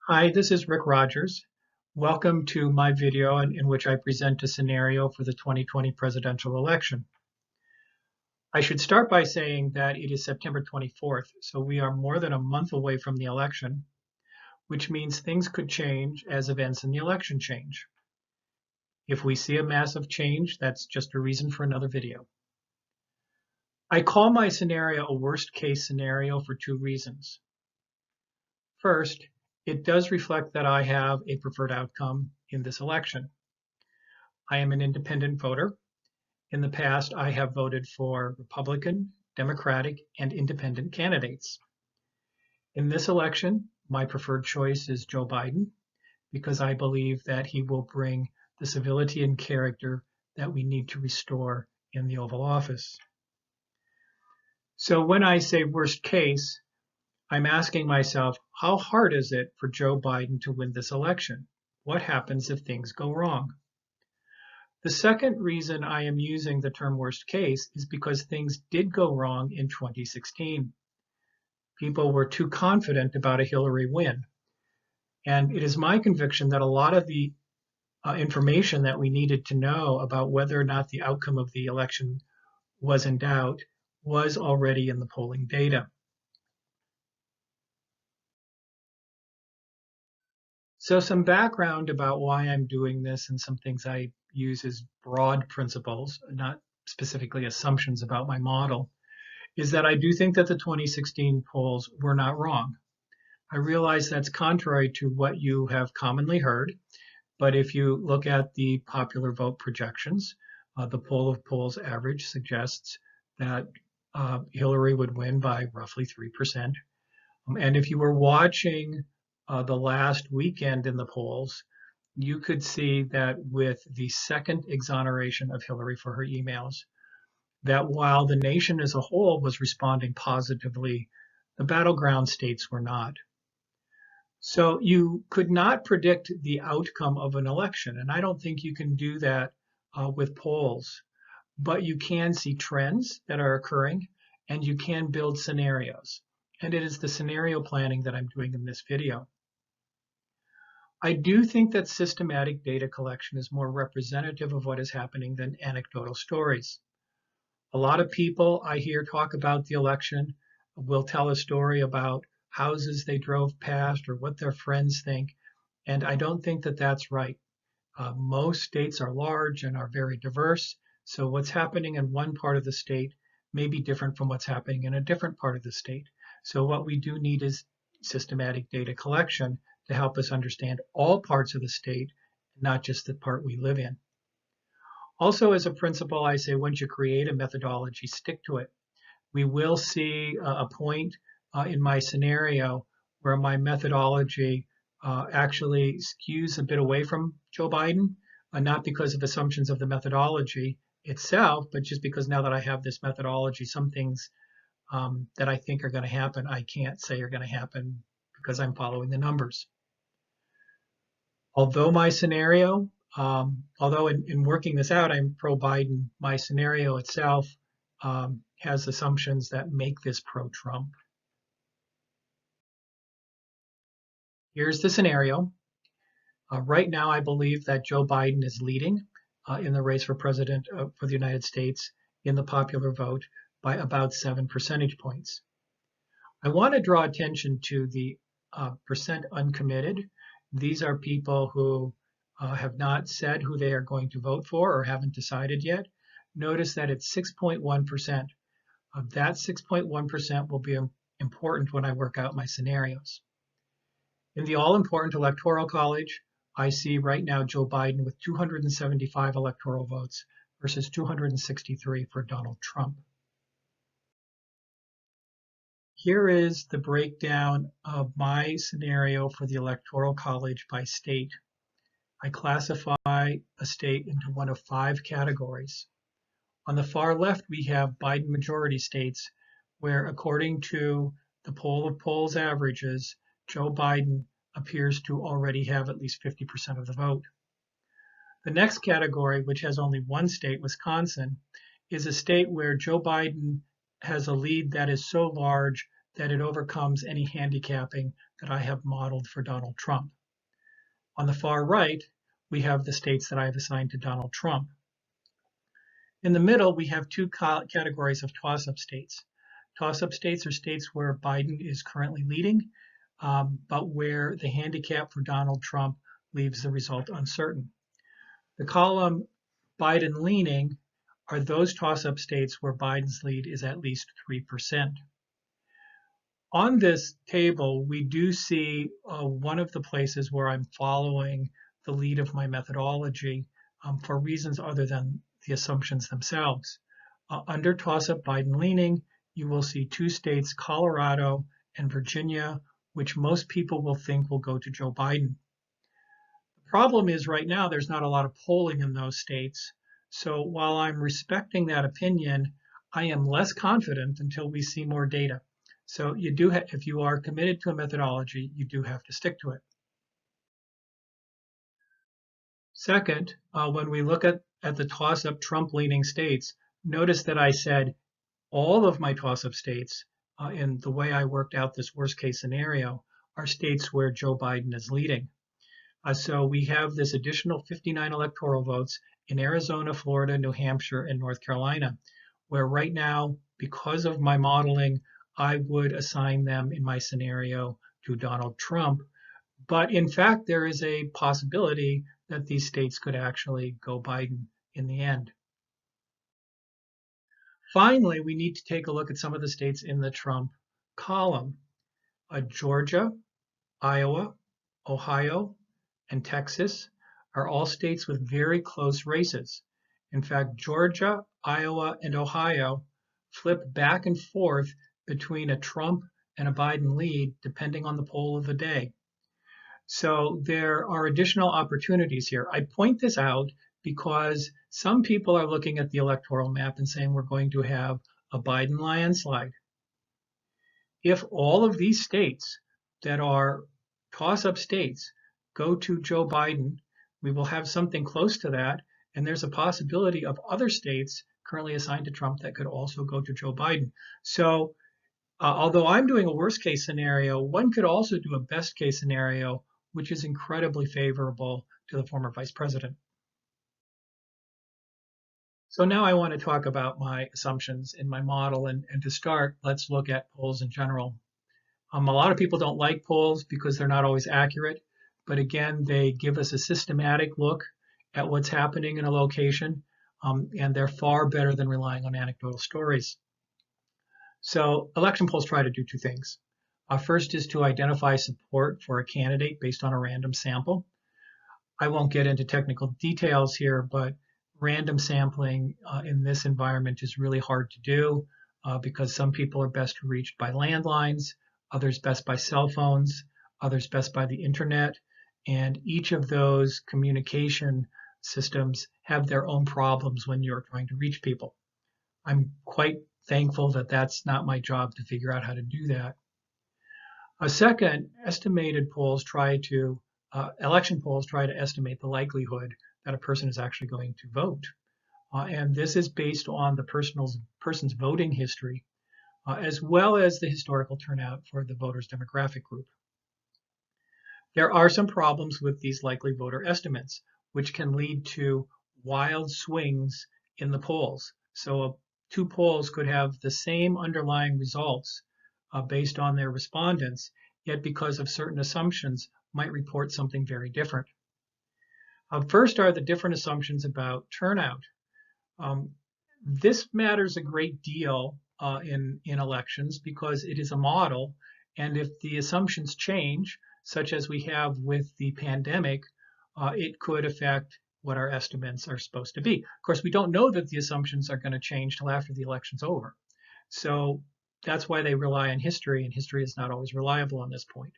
Hi, this is Rick Rogers. Welcome to my video in which I present a scenario for the 2020 presidential election. I should start by saying that it is September 24th, so we are more than a month away from the election, which means things could change as events in the election change. If we see a massive change, that's just a reason for another video. I call my scenario a worst case scenario for two reasons. First, it does reflect that I have a preferred outcome in this election. I am an independent voter. In the past, I have voted for Republican, Democratic, and independent candidates. In this election, my preferred choice is Joe Biden because I believe that he will bring the civility and character that we need to restore in the Oval Office. So when I say worst case, I'm asking myself, how hard is it for Joe Biden to win this election? What happens if things go wrong? The second reason I am using the term worst case is because things did go wrong in 2016. People were too confident about a Hillary win. And it is my conviction that a lot of the information that we needed to know about whether or not the outcome of the election was in doubt was already in the polling data. So some background about why I'm doing this and some things I use as broad principles, not specifically assumptions about my model, is that I do think that the 2016 polls were not wrong. I realize that's contrary to what you have commonly heard, but if you look at the popular vote projections, the poll of polls average suggests that Hillary would win by roughly 3%. And if you were watching the last weekend in the polls, you could see that with the second exoneration of Hillary for her emails, that while the nation as a whole was responding positively, the battleground states were not. So you could not predict the outcome of an election, and I don't think you can do that with polls, but you can see trends that are occurring, and you can build scenarios. And it is the scenario planning that I'm doing in this video. I do think that systematic data collection is more representative of what is happening than anecdotal stories. A lot of people I hear talk about the election will tell a story about houses they drove past or what their friends think, and I don't think that that's right. Most states are large and are very diverse, so what's happening in one part of the state may be different from what's happening in a different part of the state. So what we do need is systematic data collection to help us understand all parts of the state, not just the part we live in. Also, as a principle, I say once you create a methodology, stick to it. We will see a point in my scenario where my methodology actually skews a bit away from Joe Biden, not because of assumptions of the methodology itself, but just because now that I have this methodology, some things that I think are going to happen, I can't say are going to happen because I'm following the numbers. Although my scenario, although in working this out, I'm pro-Biden, my scenario itself has assumptions that make this pro-Trump. Here's the scenario. Right now, I believe that Joe Biden is leading in the race for president for the United States in the popular vote by about 7 percentage points. I want to draw attention to the percent uncommitted. These are people who have not said who they are going to vote for or haven't decided yet. Notice that it's 6.1%. That 6.1% will be important when I work out my scenarios. In the all-important Electoral College, I see right now Joe Biden with 275 electoral votes versus 263 for Donald Trump. Here is the breakdown of my scenario for the Electoral College by state. I classify a state into one of 5 categories. On the far left, we have Biden majority states, where according to the poll of polls averages, Joe Biden appears to already have at least 50% of the vote. The next category, which has only one state, Wisconsin, is a state where Joe Biden has a lead that is so large that it overcomes any handicapping that I have modeled for Donald Trump. On the far right, we have the states that I have assigned to Donald Trump. In the middle, we have two categories of toss-up states. Toss-up states are states where Biden is currently leading, but where the handicap for Donald Trump leaves the result uncertain. The column Biden leaning are those toss-up states where Biden's lead is at least 3%. On this table, we do see one of the places where I'm following the lead of my methodology for reasons other than the assumptions themselves. Under toss-up Biden leaning, you will see two states, Colorado and Virginia, which most people will think will go to Joe Biden. The problem is right now there's not a lot of polling in those states. So while I'm respecting that opinion, I am less confident until we see more data. So you do if you are committed to a methodology, you do have to stick to it. Second, when we look at the toss-up Trump-leaning states, notice that I said all of my toss-up states, in the way I worked out this worst-case scenario, are states where Joe Biden is leading. So we have this additional 59 electoral votes in Arizona, Florida, New Hampshire, and North Carolina, where right now, because of my modeling, I would assign them in my scenario to Donald Trump. But in fact, there is a possibility that these states could actually go Biden in the end. Finally, we need to take a look at some of the states in the Trump column. Georgia, Iowa, Ohio, and Texas are all states with very close races. In fact, Georgia, Iowa, and Ohio flip back and forth between a Trump and a Biden lead, depending on the poll of the day. So there are additional opportunities here. I point this out because some people are looking at the electoral map and saying we're going to have a Biden landslide. If all of these states that are toss-up states go to Joe Biden, we will have something close to that, and there's a possibility of other states currently assigned to Trump that could also go to Joe Biden. So although I'm doing a worst case scenario, one could also do a best case scenario, which is incredibly favorable to the former vice president. So now I want to talk about my assumptions in my model. And to start, let's look at polls in general. A lot of people don't like polls because they're not always accurate. But again, they give us a systematic look at what's happening in a location. And they're far better than relying on anecdotal stories. So election polls try to do two things. First is to identify support for a candidate based on a random sample. I won't get into technical details here, but random sampling in this environment is really hard to do because some people are best reached by landlines, others best by cell phones, others best by the internet, and each of those communication systems have their own problems when you're trying to reach people. I'm quite thankful that that's not my job to figure out how to do that. A second, election polls try to estimate the likelihood that a person is actually going to vote. And this is based on the person's voting history, as well as the historical turnout for the voter's demographic group. There are some problems with these likely voter estimates, which can lead to wild swings in the polls. So two polls could have the same underlying results based on their respondents, yet because of certain assumptions might report something very different. First are the different assumptions about turnout. This matters a great deal in elections because it is a model, and if the assumptions change, such as we have with the pandemic, it could affect what our estimates are supposed to be. Of course, we don't know that the assumptions are going to change till after the election's over. So that's why they rely on history, and history is not always reliable on this point.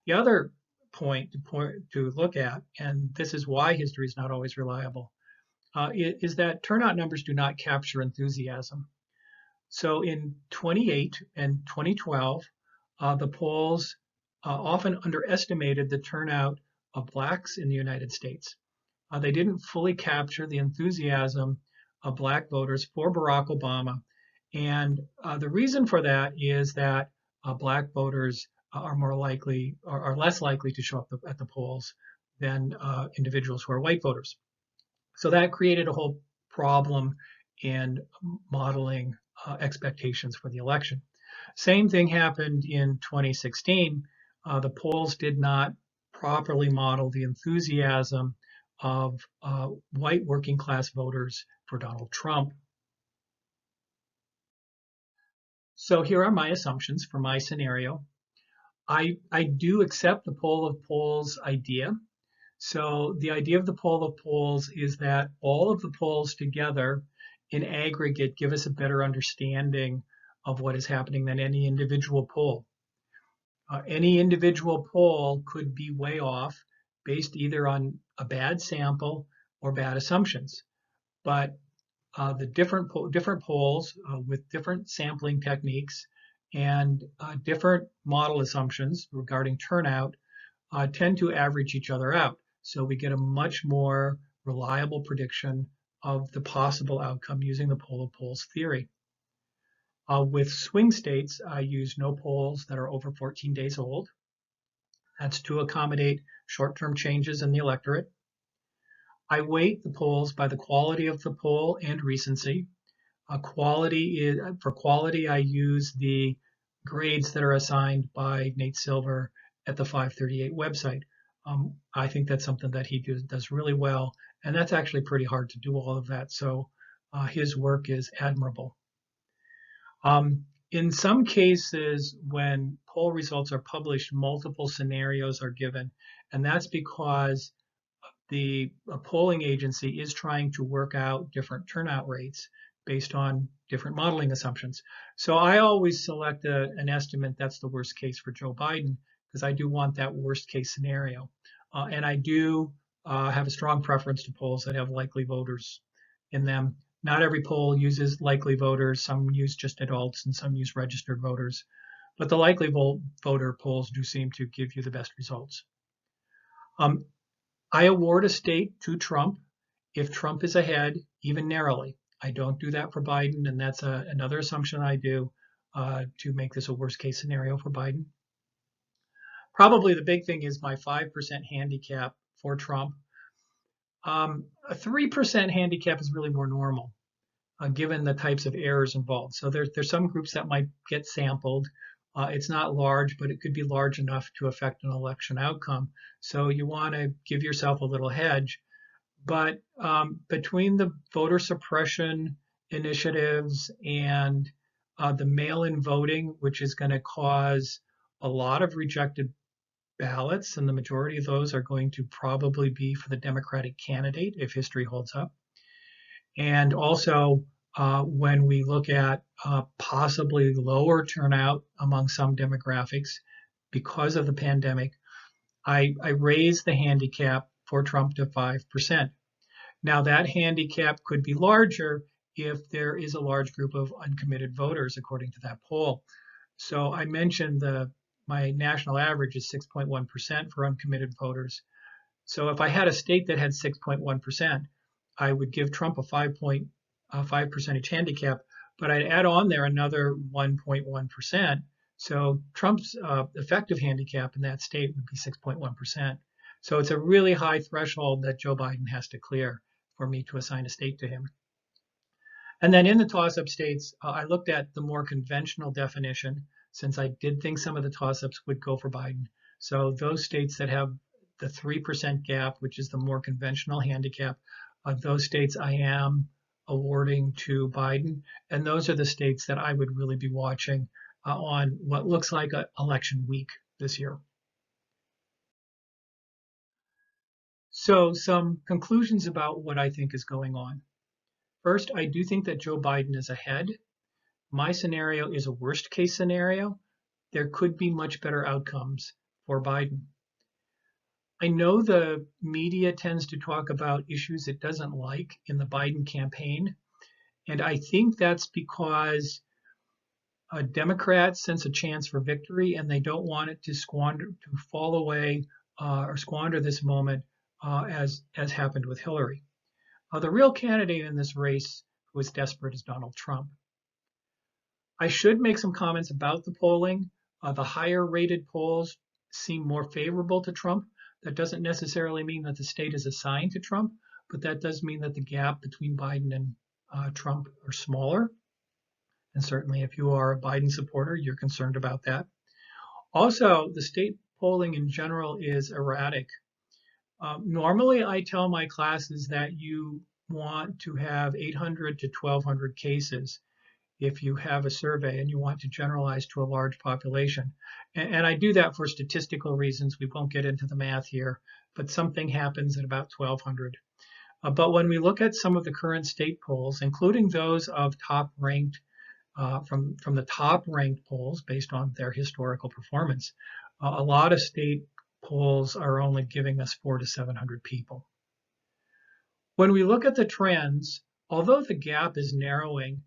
The other point to look at, and this is why history is not always reliable, is that turnout numbers do not capture enthusiasm. So in 2008 and 2012, the polls often underestimated the turnout of Blacks in the United States. They didn't fully capture the enthusiasm of Black voters for Barack Obama. And the reason for that is that black voters are more likely or are less likely to show up at the polls than individuals who are white voters. So that created a whole problem in modeling expectations for the election. Same thing happened in 2016. The polls did not properly model the enthusiasm of white working class voters for Donald Trump. So here are my assumptions for my scenario. I do accept the poll of polls idea. So the idea of the poll of polls is that all of the polls together in aggregate give us a better understanding of what is happening than any individual poll. Any individual poll could be way off based either on a bad sample or bad assumptions. But the different polls with different sampling techniques and different model assumptions regarding turnout tend to average each other out. So we get a much more reliable prediction of the possible outcome using the poll of polls theory. With swing states, I use no polls that are over 14 days old. That's to accommodate short-term changes in the electorate. I weight the polls by the quality of the poll and recency. For quality, I use the grades that are assigned by Nate Silver at the 538 website. I think that's something that he does really well, and that's actually pretty hard to do all of that. So his work is admirable. In some cases, when poll results are published, multiple scenarios are given, and that's because the polling agency is trying to work out different turnout rates based on different modeling assumptions. So I always select an estimate that's the worst case for Joe Biden, because I do want that worst case scenario. And I do have a strong preference to polls that have likely voters in them. Not every poll uses likely voters. Some use just adults and some use registered voters. But the likely voter polls do seem to give you the best results. I award a state to Trump if Trump is ahead, even narrowly. I don't do that for Biden, and that's another assumption I do to make this a worst case scenario for Biden. Probably the big thing is my 5% handicap for Trump. A 3% handicap is really more normal, given the types of errors involved. So there's some groups that might get sampled. It's not large, but it could be large enough to affect an election outcome. So you want to give yourself a little hedge. But between the voter suppression initiatives and the mail-in voting, which is going to cause a lot of rejected ballots, and the majority of those are going to probably be for the Democratic candidate if history holds up. And also, when we look at possibly lower turnout among some demographics because of the pandemic, I raise the handicap for Trump to 5%. Now, that handicap could be larger if there is a large group of uncommitted voters, according to that poll. So I mentioned my national average is 6.1% for uncommitted voters. So if I had a state that had 6.1%, I would give Trump a 5 percentage handicap, but I'd add on there another 1.1%. So Trump's effective handicap in that state would be 6.1%. So it's a really high threshold that Joe Biden has to clear for me to assign a state to him. And then in the toss-up states, I looked at the more conventional definition, since I did think some of the toss-ups would go for Biden. So those states that have the 3% gap, which is the more conventional handicap, those states I am awarding to Biden. And those are the states that I would really be watching on what looks like an election week this year. So some conclusions about what I think is going on. First, I do think that Joe Biden is ahead. My scenario is a worst case scenario. There could be much better outcomes for Biden. I know the media tends to talk about issues it doesn't like in the Biden campaign. And I think that's because Democrats sense a chance for victory and they don't want it to fall away or squander this moment as happened with Hillary. The real candidate in this race who is desperate is Donald Trump. I should make some comments about the polling. The higher rated polls seem more favorable to Trump. That doesn't necessarily mean that the state is assigned to Trump, but that does mean that the gap between Biden and Trump are smaller. And certainly if you are a Biden supporter, you're concerned about that. Also, the state polling in general is erratic. Normally, I tell my classes that you want to have 800 to 1,200 cases if you have a survey and you want to generalize to a large population. And I do that for statistical reasons. We won't get into the math here, but something happens at about 1,200. But when we look at some of the current state polls, including those of top-ranked, from the top-ranked polls based on their historical performance, a lot of state polls are only giving us 400 to 700 people. When we look at the trends, although the gap is narrowing,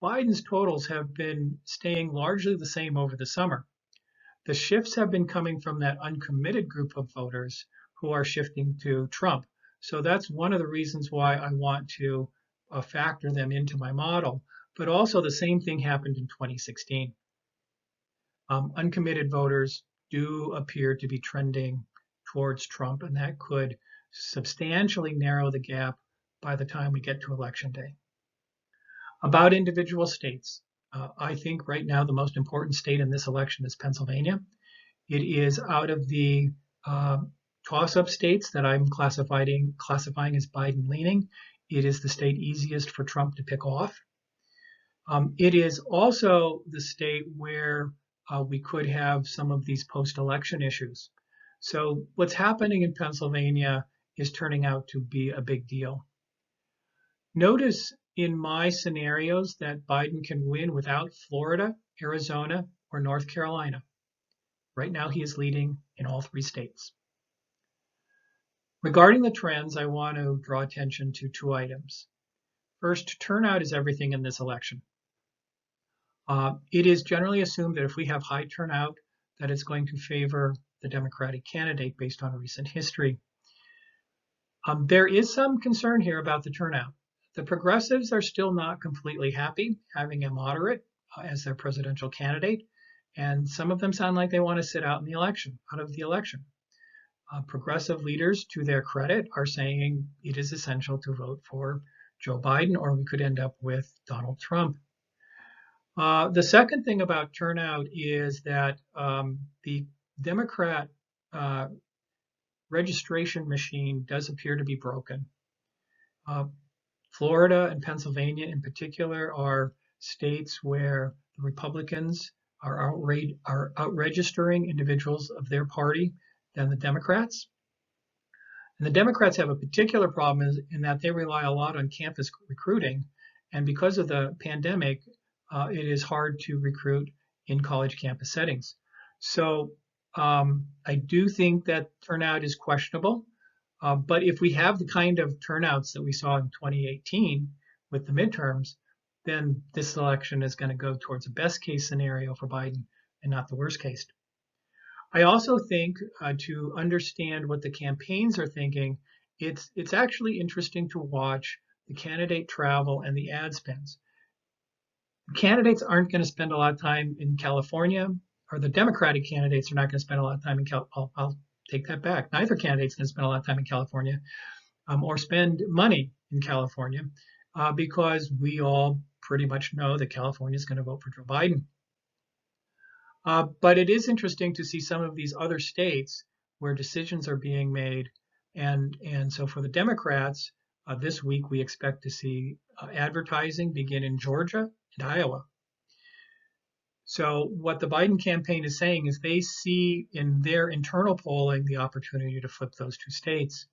Biden's totals have been staying largely the same over the summer. The shifts have been coming from that uncommitted group of voters who are shifting to Trump. So that's one of the reasons why I want to factor them into my model. But also the same thing happened in 2016. Uncommitted voters do appear to be trending towards Trump, and that could substantially narrow the gap by the time we get to Election Day. About individual states, I think right now the most important state in this election is Pennsylvania. It is out of the toss-up states that I'm classifying as Biden-leaning. It is the state easiest for Trump to pick off. It is also the state where we could have some of these post-election issues. So what's happening in Pennsylvania is turning out to be a big deal. Notice in my scenarios that Biden can win without Florida, Arizona, or North Carolina. Right now, he is leading in all three states. Regarding the trends, I want to draw attention to two items. First, turnout is everything in this election. It is generally assumed that if we have high turnout, that it's going to favor the Democratic candidate based on recent history. There is some concern here about the turnout. The progressives are still not completely happy having a moderate as their presidential candidate, and some of them sound like they want to sit out of the election. Progressive leaders, to their credit, are saying it is essential to vote for Joe Biden, or we could end up with Donald Trump. The second thing about turnout is that the Democrat registration machine does appear to be broken. Florida and Pennsylvania in particular are states where the Republicans are out-registering individuals of their party than the Democrats. And the Democrats have a particular problem in that they rely a lot on campus recruiting. And because of the pandemic, it is hard to recruit in college campus settings. So I do think that turnout is questionable. But if we have the kind of turnouts that we saw in 2018 with the midterms, then this election is going to go towards a best case scenario for Biden and not the worst case. I also think to understand what the campaigns are thinking, it's actually interesting to watch the candidate travel and the ad spends. Candidates aren't going to spend a lot of time in California, or the Democratic candidates are not going to spend a lot of time in California. I'll take that back. Neither candidate's going to spend a lot of time in California or spend money in California because we all pretty much know that California is going to vote for Joe Biden. But it is interesting to see some of these other states where decisions are being made. And so for the Democrats, this week we expect to see advertising begin in Georgia and Iowa. So what the Biden campaign is saying is they see in their internal polling the opportunity to flip those two states.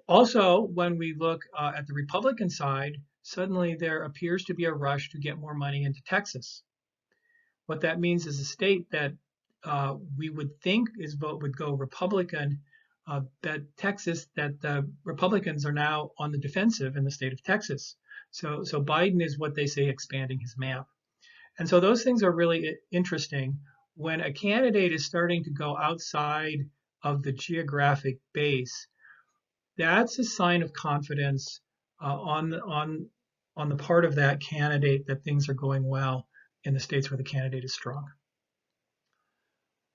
Also, when we look at the Republican side, suddenly there appears to be a rush to get more money into Texas. What that means is a state that we would think would go Republican, that the Republicans are now on the defensive in the state of Texas. So Biden is what they say expanding his map. And so those things are really interesting. When a candidate is starting to go outside of the geographic base, that's a sign of confidence on the part of that candidate that things are going well in the states where the candidate is strong.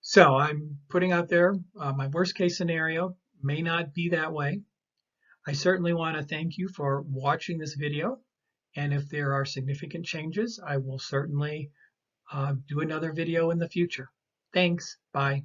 So I'm putting out there my worst case scenario may not be that way. I certainly want to thank you for watching this video. And if there are significant changes, I will certainly do another video in the future. Thanks. Bye.